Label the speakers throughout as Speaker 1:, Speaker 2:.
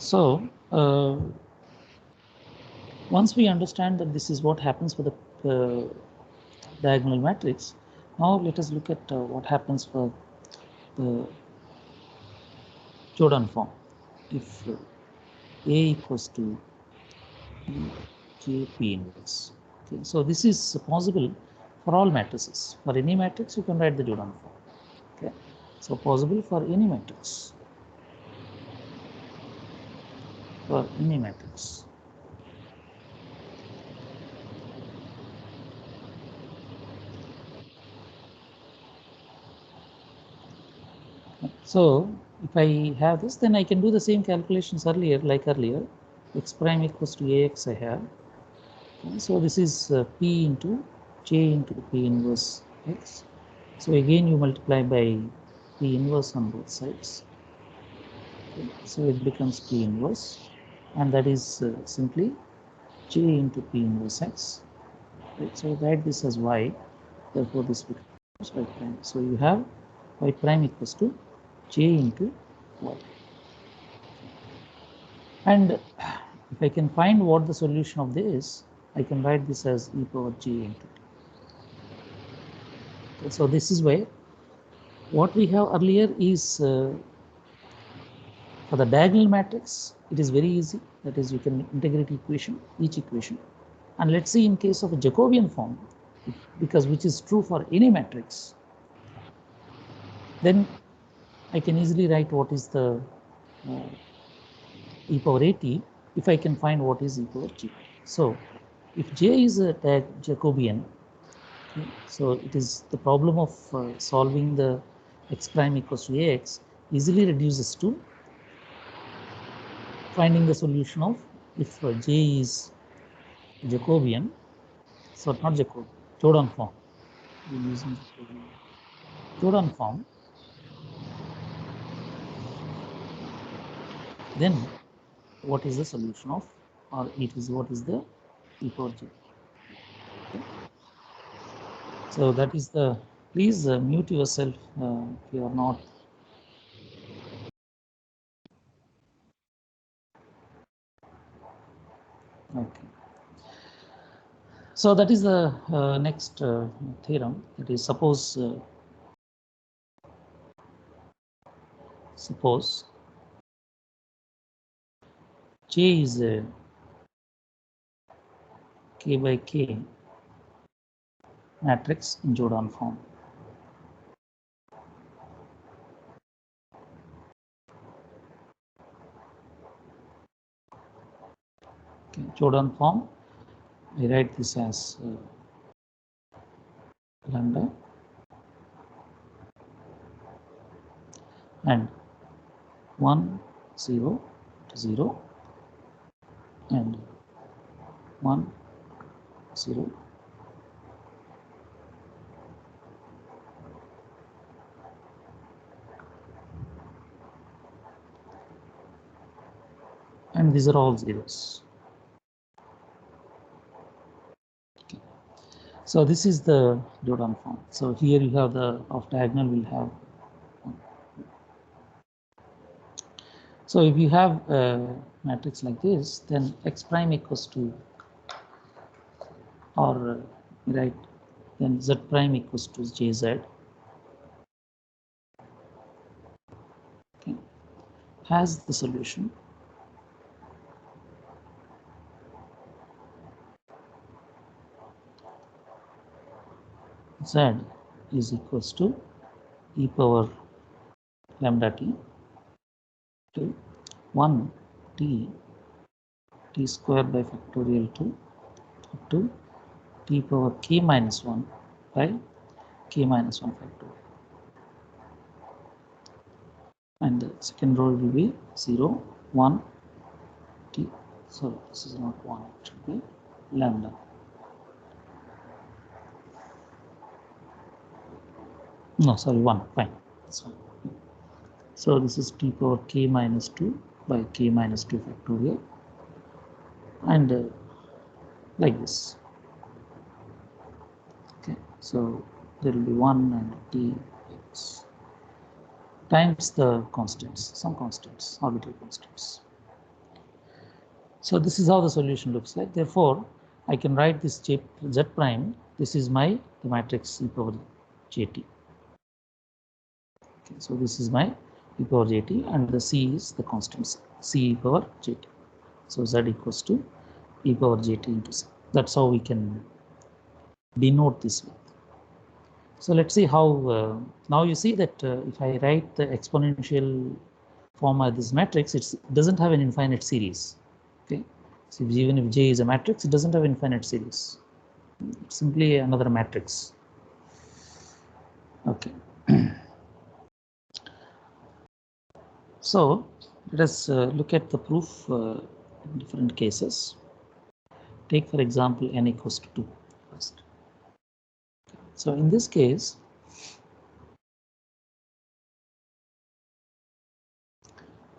Speaker 1: So once we understand that this is what happens for the diagonal matrix, now let us look at what happens for the Jordan form. If A equals to J P inverse. Okay, so this is possible for all matrices. For any matrix, you can write the Jordan form. Okay, so possible for any matrix. For any matrix. So if I have this, then I can do the same calculations earlier, like earlier. X prime equals to Ax I have. Okay, so this is P into J into P inverse X. So again you multiply by P inverse on both sides. Okay, so it becomes P inverse, and that is simply J into P inverse X. Right, so write this as Y, therefore this becomes Y prime. So you have Y prime equals to J into Y. And if I can find what the solution of this, I can write this as e power j into t. Okay, so this is where what we have earlier is for the diagonal matrix, it is very easy. That is, you can integrate each equation. And let's see in case of a Jacobian form, because which is true for any matrix, then I can easily write what is the e power at if I can find what is e power g. So if J is a Jacobian, okay, so it is the problem of solving the x prime equals to Ax easily reduces to finding the solution of if J is Jacobian, so not Jacobian, Jordan form. We're using Jordan form. Then what is the solution of, or it is what is the e power j. Okay. So that is the, please mute yourself if you are not. Okay. So that is the next theorem. That is, suppose J is a K by K matrix in Jordan form. Okay, Jordan form, I write this as lambda and 1 0 to 0 and 1 0 and these are all zeros. Okay. So this is the Jordan form. So here you have the off diagonal will have. So if you have a matrix like this, then x prime equals to, or right, then z prime equals to jz. Okay, has the solution. Z is equals to e power lambda t to 1 t square by factorial 2 up to t power k minus 1 by k minus 1 factorial. And the second row will be 0, 1 t. So this is not 1, it should be lambda. No, sorry, 1, fine. That's 1. So this is t power k minus 2 by k minus 2 factorial, and like this. Okay, so there will be 1 and t times the constants, some constants, arbitrary constants. So this is how the solution looks like. Therefore, I can write this z prime. This is the matrix e power jt. Okay, so this is my e power jt, and the c is the constant c e power jt. So z equals to e power jt into c. That's how we can denote this with. So let's see how now you see that if I write the exponential form of this matrix, it doesn't have an infinite series. Okay, so even if J is a matrix, it doesn't have infinite series. It's simply another matrix. Okay. So let us look at the proof in different cases. Take for example n equals to 2 first. So in this case,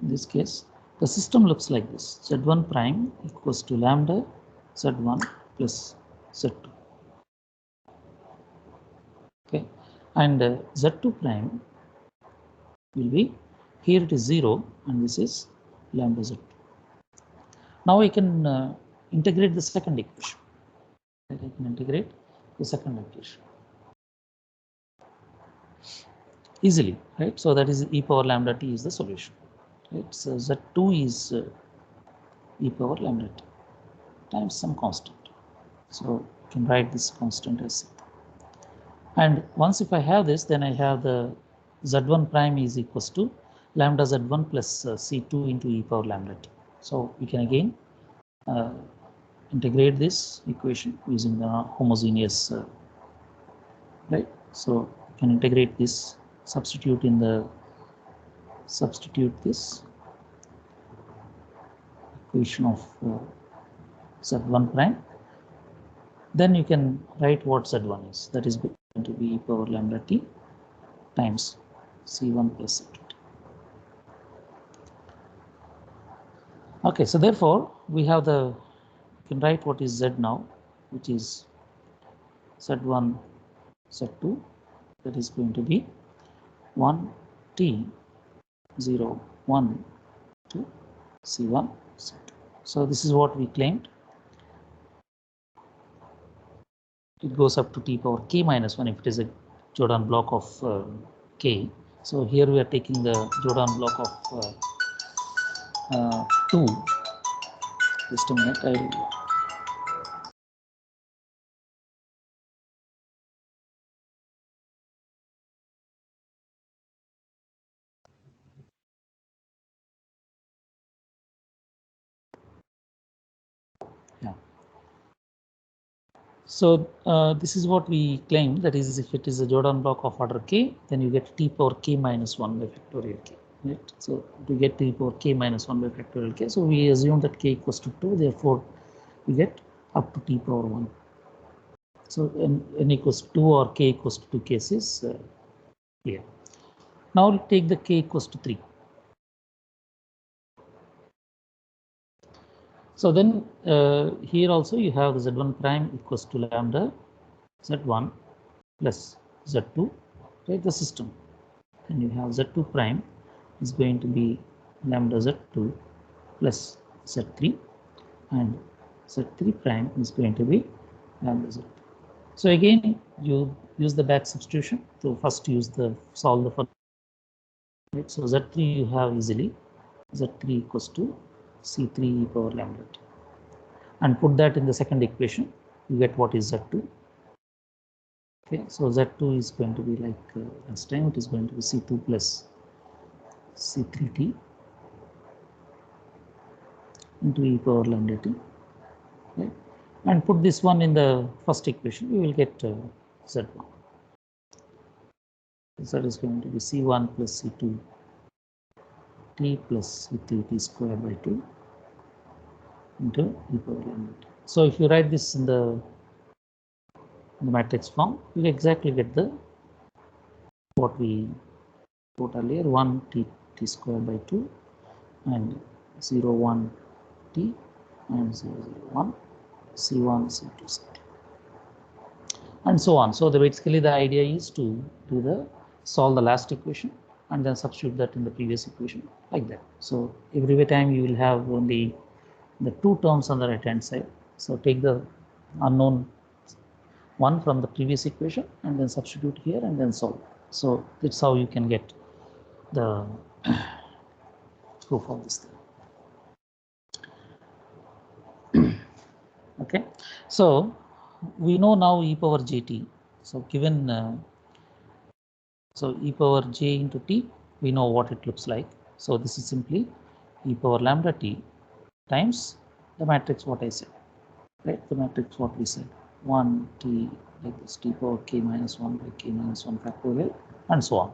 Speaker 1: the system looks like this. Z1 prime equals to lambda Z1 plus Z2. Okay, and Z2 prime will be, here it is 0 and this is lambda Z2. Now I can integrate the second equation. I can integrate the second equation easily, right? So that is e power lambda t is the solution. Right? So Z2 is e power lambda t times some constant. So you can write this constant as c. And once if I have this, then I have the Z1 prime is equals to lambda Z1 plus C2 into e power lambda t. So we can again integrate this equation using the homogeneous, right? So you can integrate this, substitute this equation of Z1 prime. Then you can write what Z1 is. That is going to be e power lambda t times C1 plus C2. Okay, so therefore we have you can write what is Z now, which is Z1, Z2, that is going to be 1 T 0, 1 to C1, C2. So this is what we claimed. It goes up to T power K minus 1 if it is a Jordan block of K. So here we are taking the Jordan block of 2. Just a minute, yeah. So this is what we claim, that is, if it is a Jordan block of order k, then you get t power k minus 1 by factorial k. Right? So to get t power k minus 1 by factorial k, so we assume that k equals to 2, therefore we get up to t power 1. So n equals to 2 or k equals to 2 cases here. Now we'll take the k equals to 3. So then here also you have the Z1 prime equals to lambda Z1 plus Z2, right, the system. And you have Z2 prime is going to be lambda Z2 plus Z3, and Z3 prime is going to be lambda Z2. So again, you use the back substitution to first solve the first. Right? So Z3 you have easily, Z3 equals to C3 e power lambda t. And put that in the second equation, you get what is Z2. Okay, so Z2 is going to be like last time, it is going to be C2 plus C3t into e power lambda t, right? And put this one in the first equation, you will get Z1. So that is going to be C1 plus C2 t plus C3t square by 2 into e power lambda t. So if you write this in the matrix form, you exactly get what we wrote earlier, 1 t square by 2 and 0 1 t and 0 0 1 C1 C2 C2 and so on. So basically the idea is to solve the last equation and then substitute that in the previous equation like that. So every time you will have only the two terms on the right hand side. So take the unknown one from the previous equation and then substitute here and then solve. So that's how you can get the proof of this thing. Okay, so we know now e power jt. So given so e power j into t, we know what it looks like. So this is simply e power lambda t times the matrix what I said, right? The matrix what we said, 1 t like this, t power k minus 1 by k minus 1 factorial and so on.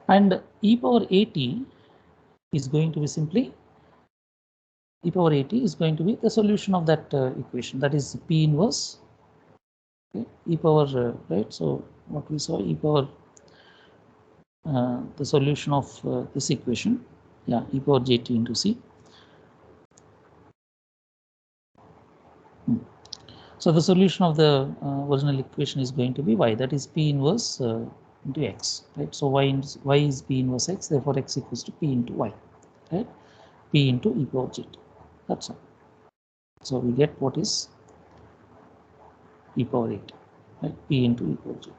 Speaker 1: And e power at is going to be simply e power at is going to be the solution of that equation, that is p inverse, okay, e power right. So what we saw, e power the solution of this equation, yeah, e power jt into c. So the solution of the original equation is going to be y, that is p inverse into x, right? So y is p inverse x, therefore x equals to p into y, right? P into e power jt, that's all. So we get what is e power 8, right? P into e power jt.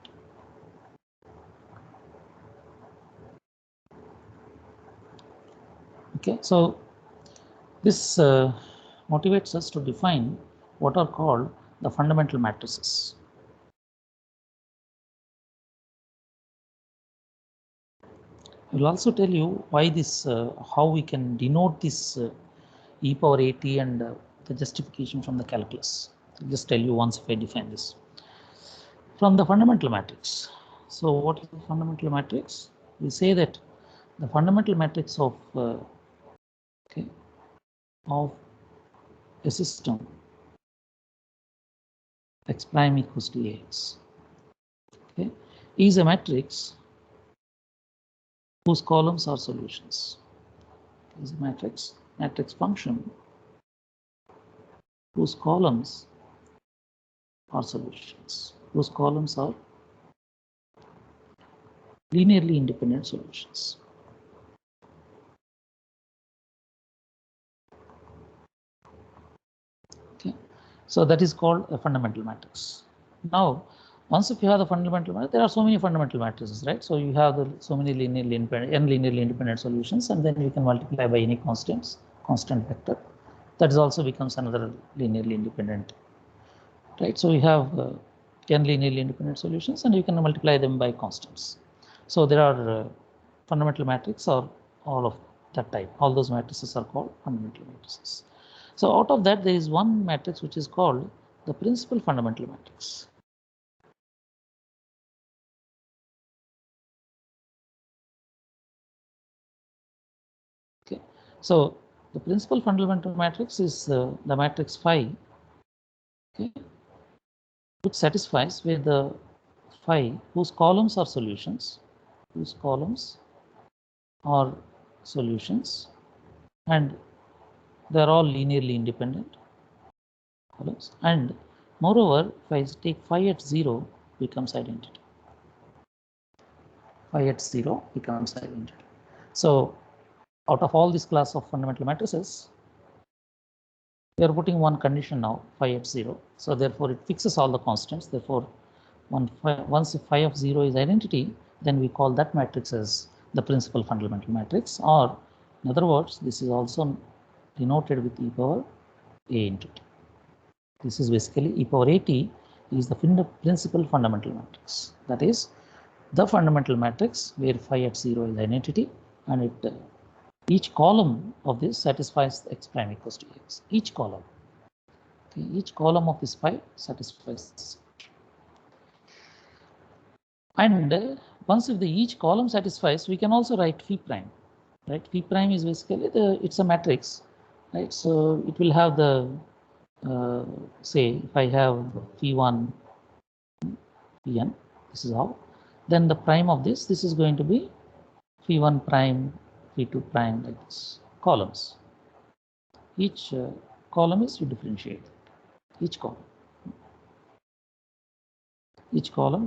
Speaker 1: Okay, so this motivates us to define what are called the fundamental matrices. I will also tell you why this, how we can denote this e power at and the justification from the calculus. I'll just tell you once if I define this. From the fundamental matrix. So what is the fundamental matrix? We say that the fundamental matrix of okay, of a system x prime equals to ax, okay, is a matrix whose columns are solutions. Is a matrix function whose columns are solutions, whose columns are linearly independent solutions. Okay, so that is called a fundamental matrix. Now, once if you have the fundamental matrix, there are so many fundamental matrices, right? So you have so many linearly independent and linearly independent solutions, and then you can multiply by any constant vector. That is also becomes another linearly independent, right? So you have 10 linearly independent solutions, and you can multiply them by constants. So there are fundamental matrices or all of that type. All those matrices are called fundamental matrices. So out of that, there is one matrix which is called the principal fundamental matrix. Okay, so the principal fundamental matrix is the matrix phi, okay, which satisfies with the phi whose columns are solutions, and they are all linearly independent columns. And moreover, if I take phi at 0 becomes identity. Phi at 0 becomes identity. So out of all this class of fundamental matrices, we are putting one condition now, phi at 0. So therefore it fixes all the constants. Therefore, once phi of 0 is identity, then we call that matrix as the principal fundamental matrix, or in other words, this is also denoted with e power a into t. This is basically e power at is the principal fundamental matrix. That is the fundamental matrix where phi at 0 is identity, and it each column of this satisfies x prime equals to x. Each column. Okay, each column of this phi satisfies this. And once if each column satisfies, we can also write phi prime. Right, phi prime is basically it's a matrix, right? So it will have the say if I have phi1, pn, this is how. Then the prime of this is going to be phi1 prime, phi2 prime, like this, columns. Each column is you differentiate. Each column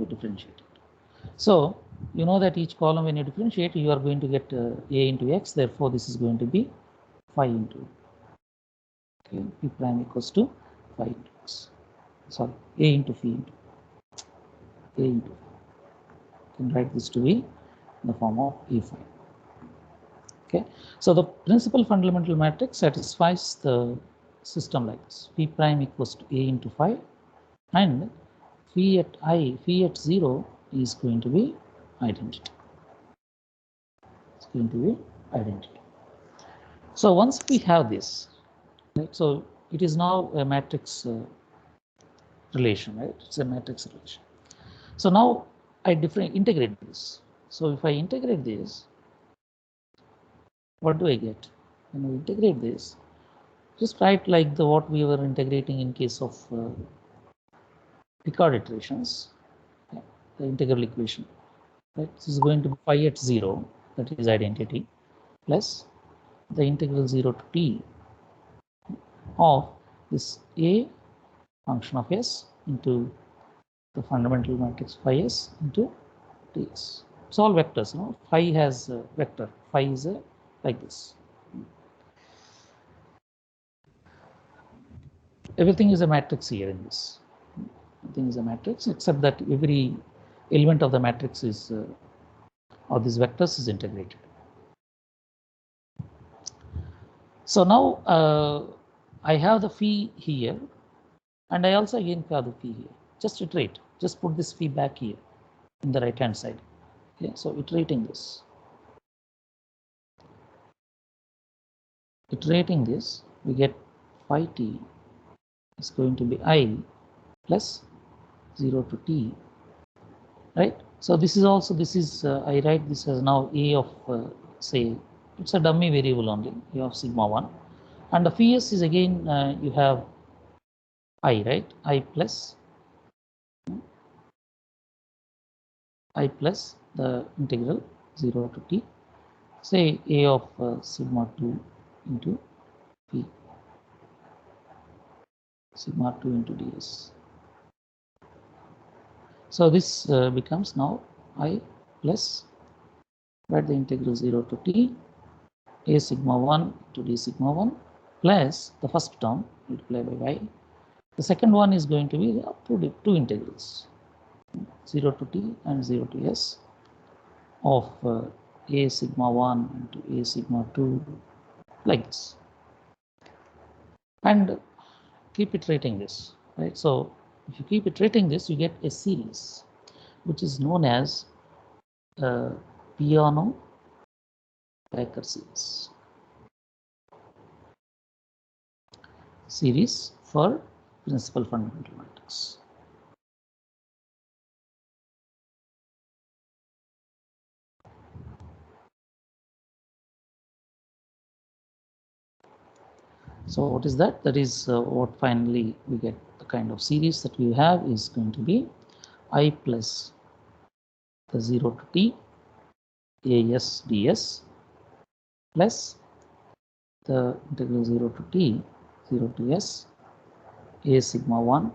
Speaker 1: you differentiate. So you know that each column when you differentiate, you are going to get a into x. Therefore, this is going to be phi into Okay, P prime equals to phi into x. Sorry, A into phi into A into phi. You can write this to be in the form of A phi. Okay, so the principal fundamental matrix satisfies the system like this. Phi prime equals to A into phi, and phi at 0 is going to be identity. It's going to be identity. So once we have this, right, so it is now a matrix relation, right? It's a matrix relation. So now I integrate this. So if I integrate this, what do I get? When I integrate this, just write like the what we were integrating in case of Picard iterations, okay, the integral equation. Right? This is going to be phi at 0, that is identity, plus the integral 0 to t of this A function of S into the fundamental matrix phi S into ts. It's all vectors, you know. Phi has a vector. Phi is like this. Everything is a matrix here in this. Everything is a matrix except that every element of the matrix is or these vectors is integrated. So now I have the phi here, and I also again have the phi here. Just iterate. Just put this phi back here in the right hand side. Okay, so iterating this. Iterating this, we get phi t is going to be I plus 0 to t, right? So this is also, I write this as now A of, say, it's a dummy variable only, A of sigma 1. And the phi s is again, you have I, right? I plus the integral 0 to t, say A of sigma 2 into p, sigma 2 into ds. So this becomes now I plus, write the integral 0 to t, A sigma 1 to d sigma 1 plus the first term multiplied by y. The second one is going to be up to two integrals, 0 to t and 0 to s of A sigma 1 into A sigma 2, like this. And keep iterating this, right? So if you keep iterating this, you get a series which is known as Peano-Becker series for principal fundamental matrix. So what is that? That is what finally we get. The kind of series that we have is going to be I plus the 0 to t as ds plus the integral 0 to t 0 to s A sigma 1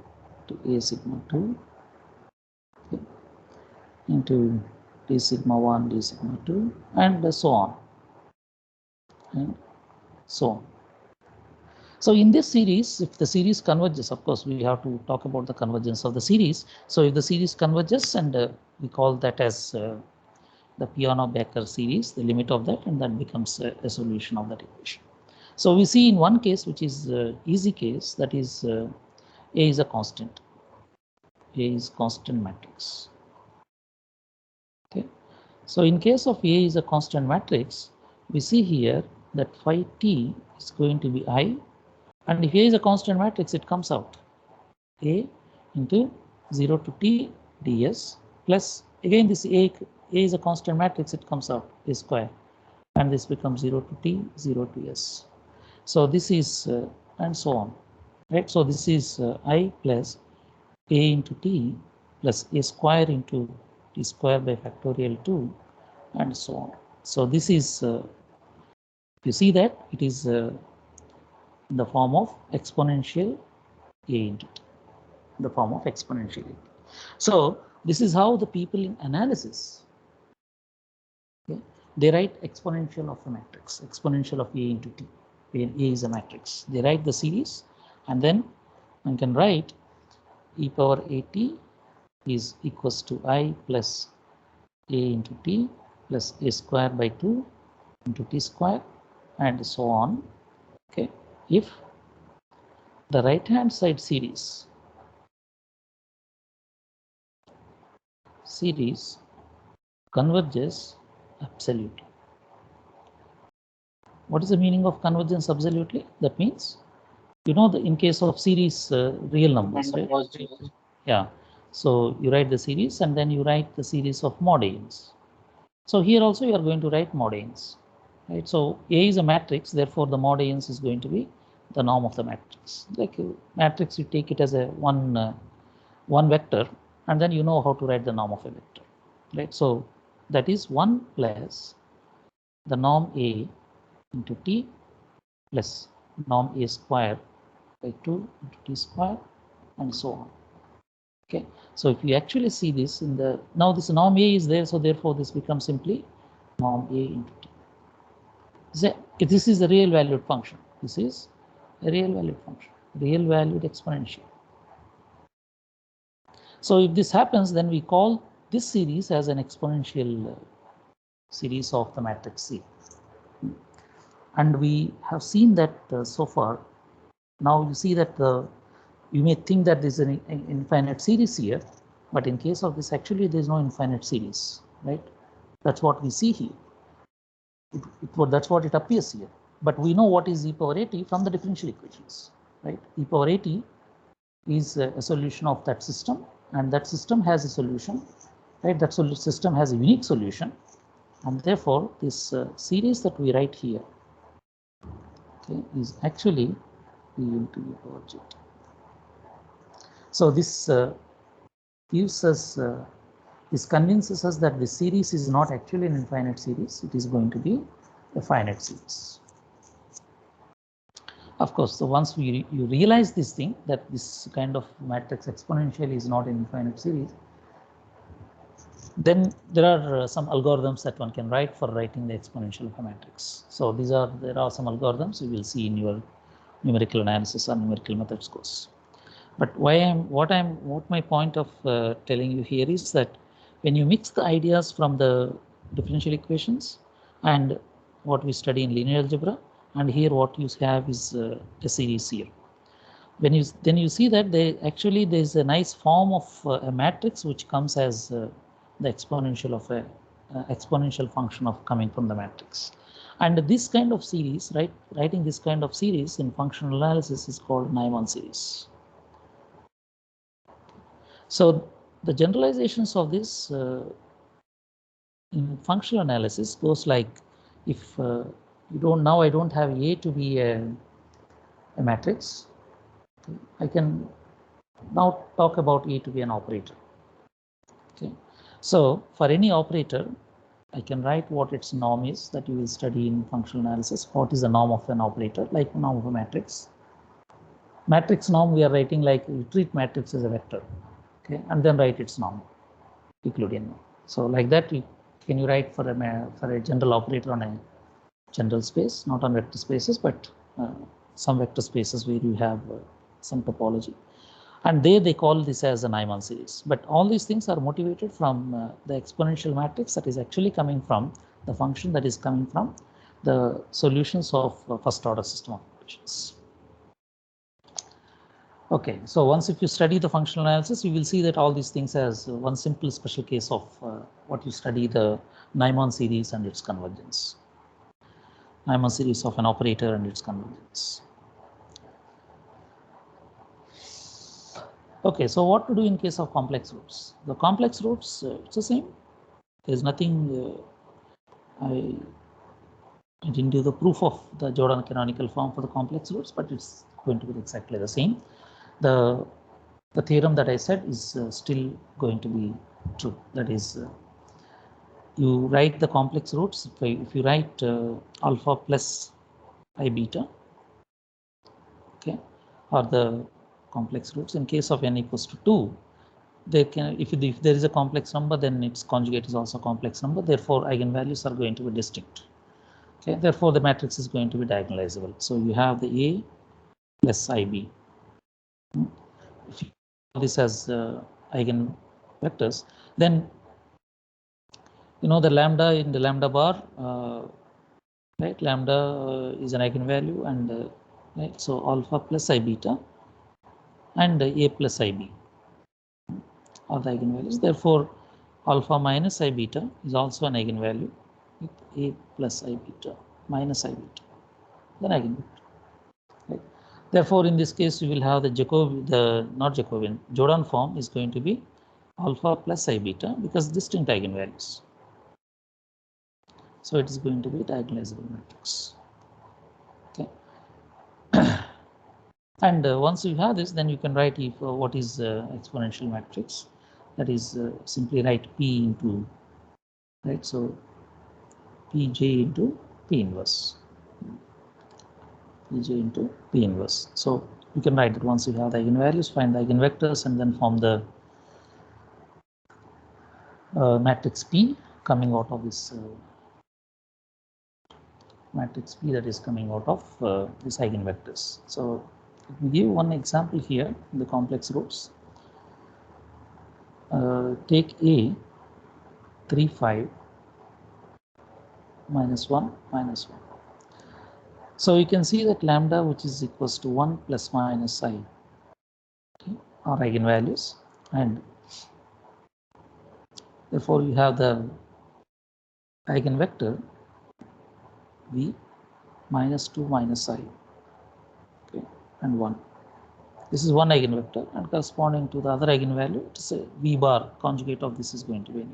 Speaker 1: to A sigma 2, okay, into d sigma 1 d sigma 2, and so on and so on. So in this series, if the series converges, of course, we have to talk about the convergence of the series. So if the series converges, and we call that as the Peano-Becker series, the limit of that, and that becomes a solution of that equation. So we see in one case, which is easy case, that is A is a constant. A is constant matrix. Okay. So in case of A is a constant matrix, we see here that phi t is going to be I, and if A is a constant matrix, it comes out A into 0 to t ds plus, again this A is a constant matrix, it comes out A square, and this becomes 0 to t 0 to s. So this is and so on, right? So this is I plus A into t plus A square into t square by factorial 2, and so on. So this is, you see that it is in the form of exponential A into t, the form of exponential A. So this is how the people in analysis, okay, they write exponential of a matrix, exponential of A into t. when A is a matrix. They write the series, and then one can write e power at is equals to I plus a into t plus a square by 2 into t square, and so on. Okay, if the right hand side series converges absolutely. What is the meaning of convergence absolutely? That means, you know, in case of series real numbers, right? Yeah. So you write the series and then you write the series of mod ans. So here also you are going to write mod ans, right? So A is a matrix, therefore the mod ans is going to be the norm of the matrix. Like matrix, you take it as a one vector, and then you know how to write the norm of a vector, right? So that is 1 plus the norm A into t plus norm A square by 2 into t square, and so on. Okay, so if you actually see this in the, now this norm A is there, so therefore this becomes simply norm A into t. This is a real valued function. This is a real valued function, real valued exponential. So if this happens, then we call this series as an exponential series of the matrix C. And we have seen that so far. Now you see that you may think that there's an infinite series here, but in case of this, actually there's no infinite series, right? That's what we see here. That's what it appears here. But we know what is e power at from the differential equations, right? E power at is a solution of that system, and that system has a solution, right? That system has a unique solution, and therefore this series that we write here, okay, is actually e into e power j. So this gives us, this convinces us that the series is not actually an infinite series. It is going to be a finite series. Of course, so once you realize this thing, that this kind of matrix exponential is not an infinite series, then there are some algorithms that one can write for writing the exponential of a matrix. So there are some algorithms you will see in your numerical analysis or numerical methods course. But what my point of telling you here is that when you mix the ideas from the differential equations and what we study in linear algebra, and here what you have is a series here. Then you see that there's a nice form of a matrix which comes as the exponential of a exponential function of coming from the matrix. And this kind of series, writing this kind of series in functional analysis is called Naiman series. So the generalizations of this in functional analysis goes like, if I don't have A to be a matrix, I can now talk about A to be an operator. Okay, so for any operator, I can write what its norm is that you will study in functional analysis. What is the norm of an operator, like norm of a matrix? Matrix norm we are writing like you treat matrix as a vector, okay, and then write its norm, Euclidean norm. So like that, can you write for a general operator on a general space, not on vector spaces, but some vector spaces where you have some topology. And they call this as a Naiman series. But all these things are motivated from the exponential matrix that is actually coming from the function that is coming from the solutions of first order system of equations. Okay, so once if you study the functional analysis, you will see that all these things as one simple special case of what you study the Naiman series and its convergence. Naiman series of an operator and its convergence. Okay, so what to do in case of complex roots? The complex roots, it's the same. There's nothing, I didn't do the proof of the Jordan canonical form for the complex roots, but it's going to be exactly the same. The theorem that I said is still going to be true. That is, you write the complex roots. If you write alpha plus I beta, okay, or the complex roots, in case of n equals to 2, they can, if there is a complex number, then its conjugate is also a complex number. Therefore, eigenvalues are going to be distinct. Okay, therefore the matrix is going to be diagonalizable. So you have the A plus IB. If you have this as eigenvectors, then you know the lambda in the lambda bar, right? Lambda is an eigenvalue, and right. So alpha plus I beta and A plus IB are the eigenvalues. Therefore, alpha minus I beta is also an eigenvalue with A plus I beta minus I beta, then eigenvector. Right. Therefore, in this case, you will have the Jordan form is going to be alpha plus I beta because distinct eigenvalues. So it is going to be diagonalizable matrix. Okay. And once you have this, then you can write if what is exponential matrix. That is simply write P into, right? So Pj into P inverse. Pj into P inverse. So you can write it once you have the eigenvalues, find the eigenvectors, and then form the matrix P coming out of this matrix P that is coming out of these eigenvectors. So let me give one example here in the complex roots. Take A 3 5 minus 1 minus 1. So you can see that lambda, which is equals to 1 plus minus I, okay, are eigenvalues, and therefore you have the eigenvector V minus 2 minus I, okay, and 1. This is one eigenvector, and corresponding to the other eigenvalue, it is a V bar conjugate of this is going to be an.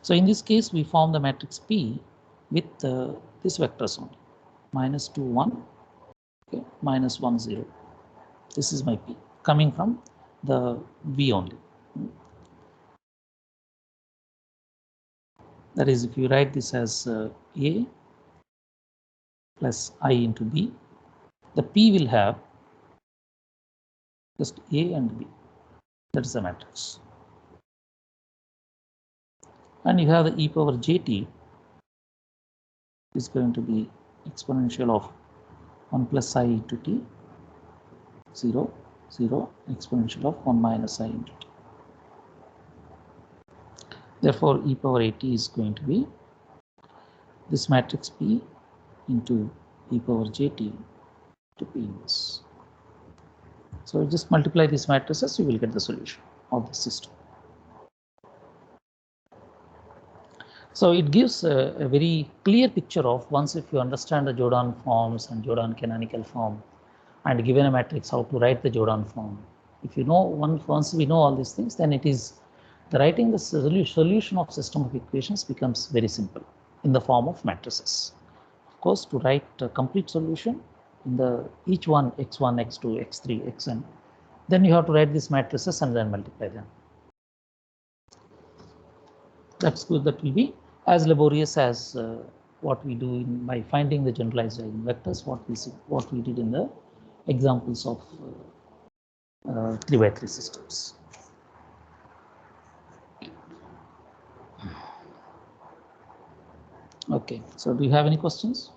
Speaker 1: So in this case, we form the matrix P with this vectors only, minus 2 1, okay, minus 1 0. This is my P coming from the V only. That is, if you write this as A plus I into B, the P will have just A and B. That is the matrix. And you have the e power jt is going to be exponential of 1 plus I into t, 0, 0, exponential of 1 minus I into t. Therefore, e power at is going to be this matrix P into e power jt to P inverse. So just multiply these matrices, you will get the solution of the system. So it gives a very clear picture of, once if you understand the Jordan forms and Jordan canonical form, and given a matrix, how to write the Jordan form. If you know, once we know all these things, then it is the writing the solution of system of equations becomes very simple in the form of matrices. Of course, to write a complete solution in the each one x1, x2, x3, xn, then you have to write these matrices and then multiply them. That's good. That will be as laborious as what we do by finding the generalized eigenvectors, what we did in the examples of 3x3 systems. Okay, so do you have any questions?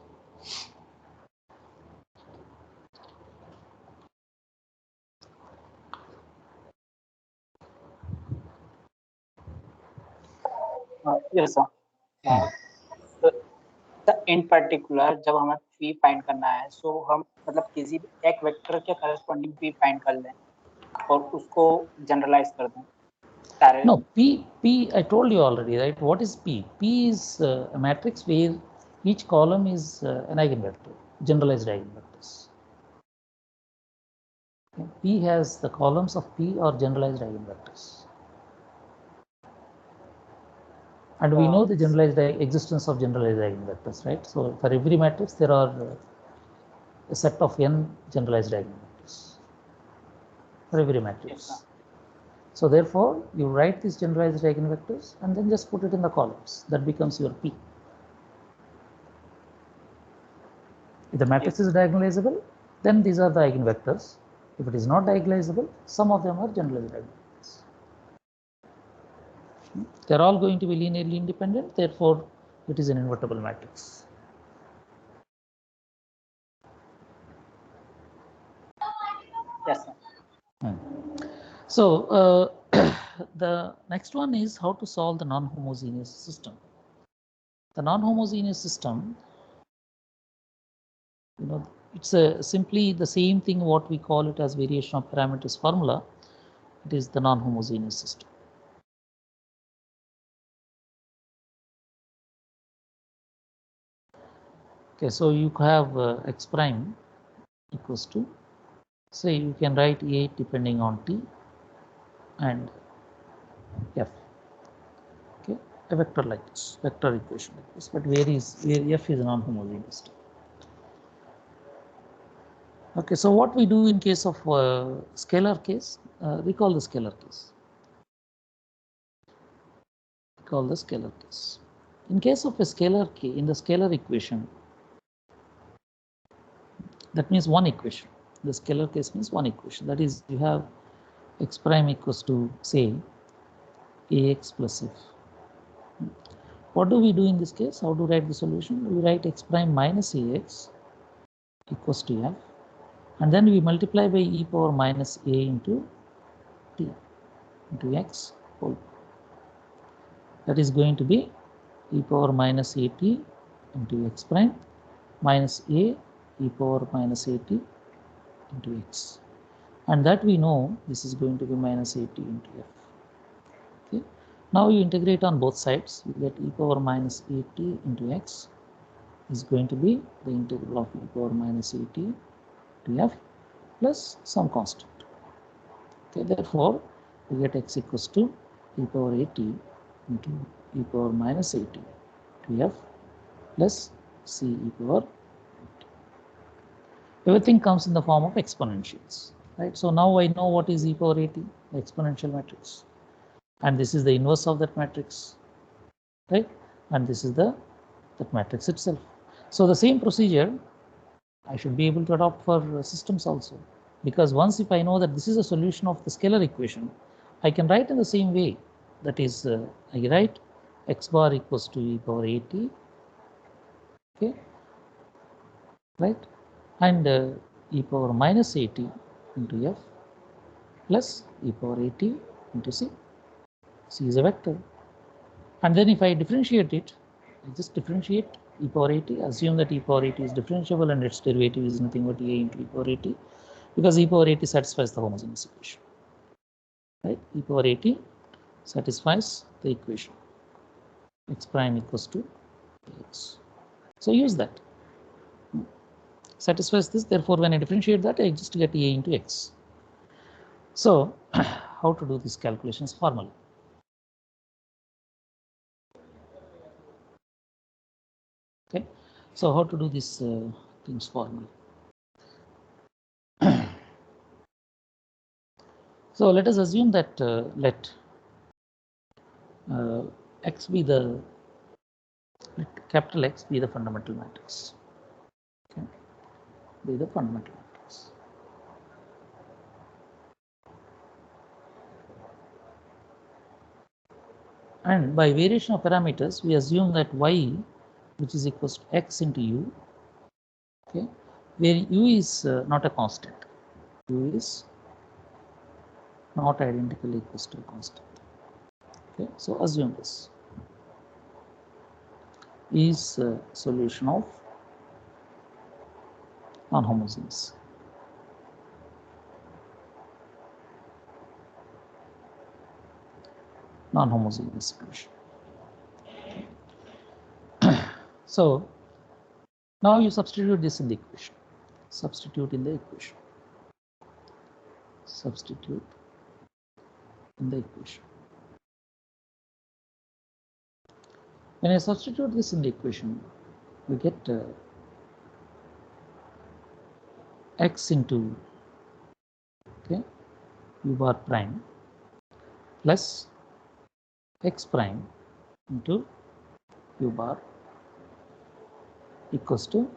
Speaker 2: Yes, sir. So in particular, जब हमें p find करना है, so हम मतलब किसी भी एक vector के corresponding p फाइंड कर लें और उसको generalize कर दें.
Speaker 1: No, P I told you already, right? What is P? P is a matrix where each column is an eigenvector, generalized eigenvectors. Okay. P has the columns of P or generalized eigenvectors. And we know the generalized existence of generalized eigenvectors, right? So for every matrix, there are a set of n generalized eigenvectors for every matrix. Yes, so therefore, you write these generalized eigenvectors and then just put it in the columns. That becomes your P. If the matrix is diagonalizable, then these are the eigenvectors. If it is not diagonalizable, some of them are generalized eigenvectors. They are all going to be linearly independent. Therefore, it is an invertible matrix. So the next one is how to solve the non-homogeneous system. The non-homogeneous system, it's simply the same thing what we call it as variation of parameters formula. It is the non-homogeneous system. Okay, so you have x prime equals to, say you can write A depending on T and F. Okay, a vector like this, vector equation like this, but where F is non-homogeneous. Okay, so what we do in case of scalar case, recall the scalar case. Recall the scalar case. In case of a scalar case, in the scalar equation, that means one equation. The scalar case means one equation. That is, you have x prime equals to, say, ax plus f. What do we do in this case? How to write the solution? We write x prime minus ax equals to f, and then we multiply by e power minus a into t into x whole. That is going to be e power minus at into x prime minus a e power minus at into x, and that we know this is going to be minus at into f. Okay. Now you integrate on both sides, you get e power minus at into x is going to be the integral of e power minus at to f plus some constant. Okay, therefore we get x equals to e power at into e power minus at to f plus c e power. Everything comes in the form of exponentials, right? So now I know what is e power at, the exponential matrix, and this is the inverse of that matrix, right? And this is that matrix itself. So the same procedure I should be able to adopt for systems also, because once if I know that this is a solution of the scalar equation, I can write in the same way. That is, I write x bar equals to e power at, okay, right, and e power minus at into f plus e power at into c. C is a vector, and then if I differentiate it, I just differentiate e power at, assume that e power at is differentiable and its derivative is nothing but a into e power at, because e power at satisfies the homogeneous equation, right? E power at satisfies the equation x prime equals to x. So use that. Satisfies this, therefore when I differentiate that, I just get a into x. So how to do these calculations formally? Okay, so how to do these things formally? So let us assume that let x be the, let capital X be the fundamental matrix. Okay, be the fundamental matrix. And by variation of parameters, we assume that y, which is equals to x into u, okay, where u is not a constant. U is not identically equals to a constant. Okay, so assume this is a solution of non-homogeneous. Non-homogeneous equation. So now you substitute this in the equation. Substitute in the equation. Substitute in the equation. When I substitute this in the equation, we get x into, okay, u bar prime plus x prime into u bar equals to,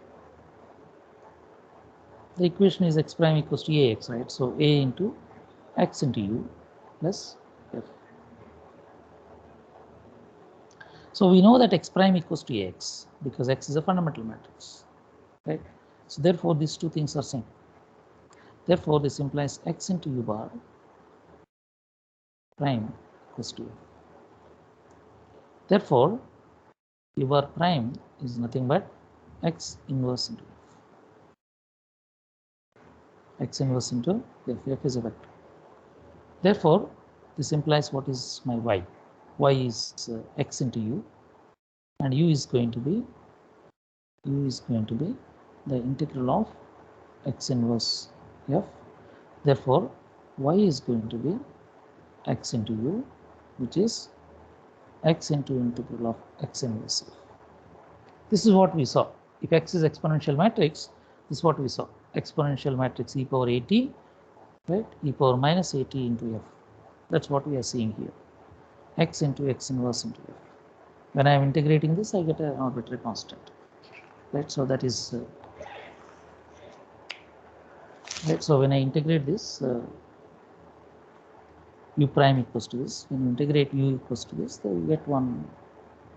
Speaker 1: the equation is x prime equals to ax, right? So a into x into u plus f. So we know that x prime equals to ax because x is a fundamental matrix, right? So therefore these two things are same. Therefore this implies x into u bar prime equals to f. Therefore, your prime is nothing but x inverse into f. X inverse into f. F is a vector. Therefore, this implies what is my y. Y is x into u, and u is going to be the integral of x inverse f. Therefore, y is going to be x into u, which is x into integral of x inverse f. This is what we saw. If x is exponential matrix, this is what we saw. Exponential matrix e power at, right? E power minus at into f. That's what we are seeing here. X into x inverse into f. When I am integrating this, I get an arbitrary constant, right? So that is right. So when I integrate this, u prime equals to this. When you integrate u equals to this, then you get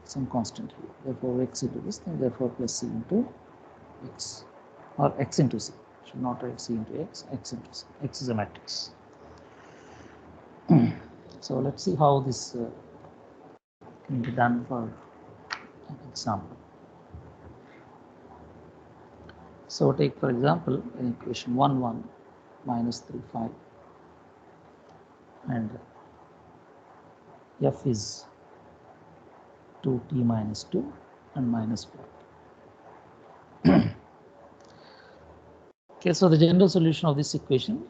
Speaker 1: some constant here. Therefore, x into this, then therefore plus c into x, or x into c. Should not write c into x. X into c. X is a matrix. So let's see how this can be done for an example. So take for example an equation 1 1 minus 3 5, and f is 2t minus 2 and minus 4. Okay, so the general solution of this equation,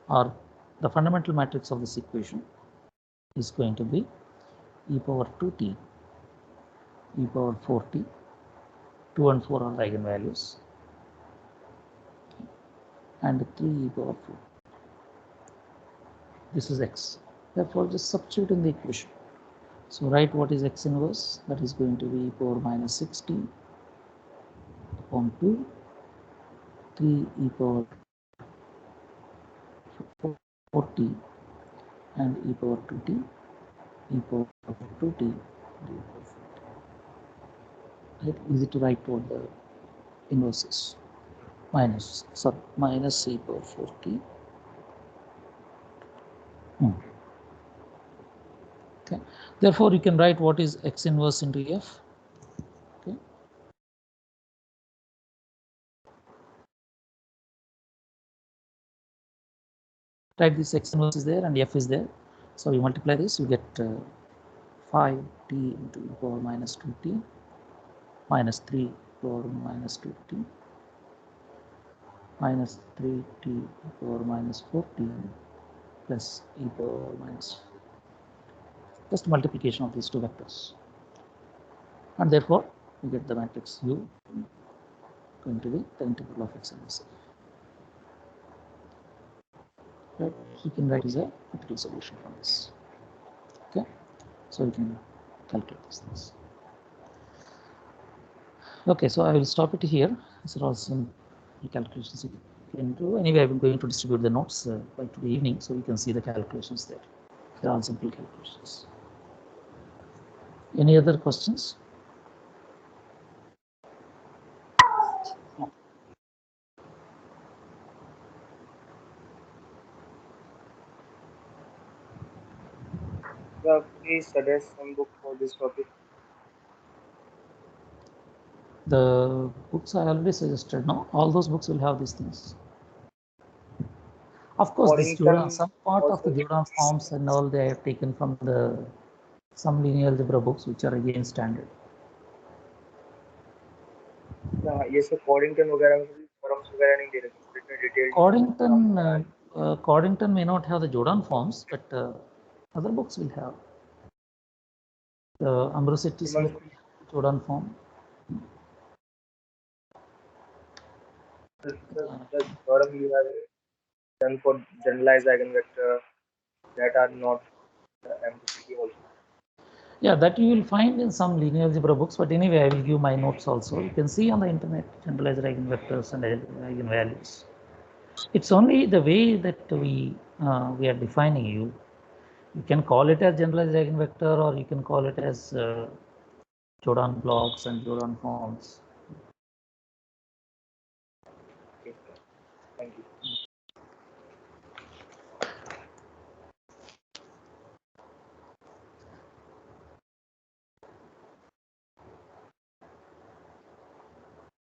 Speaker 1: or the fundamental matrix of this equation, is going to be e power 2t, e power 4t. 2 and 4 are eigenvalues, and 3 e power 4. This is x. Therefore, just substitute in the equation. So write what is x inverse. That is going to be e power minus 60 upon 2, 3 e power 4t, and e power 2t, e power 2t, and e power 4t. Right? Easy to write what the inverse is. Minus e power 4t. Okay. Therefore, you can write what is x inverse into f. Okay. Write this x inverse is there and f is there. So you multiply this, you get 5t into e power minus 2t minus 3 e power minus 2t minus 3t e power minus 4t plus e power minus. Just multiplication of these two vectors. And therefore, you get the matrix U going to be the integral of x inverse. Right? You can write as a critical solution from this. Okay, so you can calculate these things. Okay, so I will stop it here. These are all some calculations you can do. Anyway, I'm going to distribute the notes by today evening, so you can see the calculations there. They're all simple calculations. Any other questions?
Speaker 3: Please suggest some book for this topic.
Speaker 1: The books I already suggested, no? All those books will have these things. Of course, this Jordan, some part of the Jordan forms and all, they are taken from some linear algebra books, which are again standard.
Speaker 3: ये सब Coddington वगैरह में forms वगैरह नहीं दे रहे थे,
Speaker 1: इतने detailed. Coddington may not have the Jordan forms, but other books will have. The Ambrositti's book, Jordan form.
Speaker 3: The theorem you have done for generalized eigenvector that are not M.sc also. Yeah,
Speaker 1: that you will find in some linear algebra books, but anyway, I will give my notes also. You can see on the internet generalized eigenvectors and eigenvalues. It's only the way that we are defining you. You can call it as generalized eigenvector, or you can call it as Jordan blocks and Jordan forms.
Speaker 3: Okay, thank you.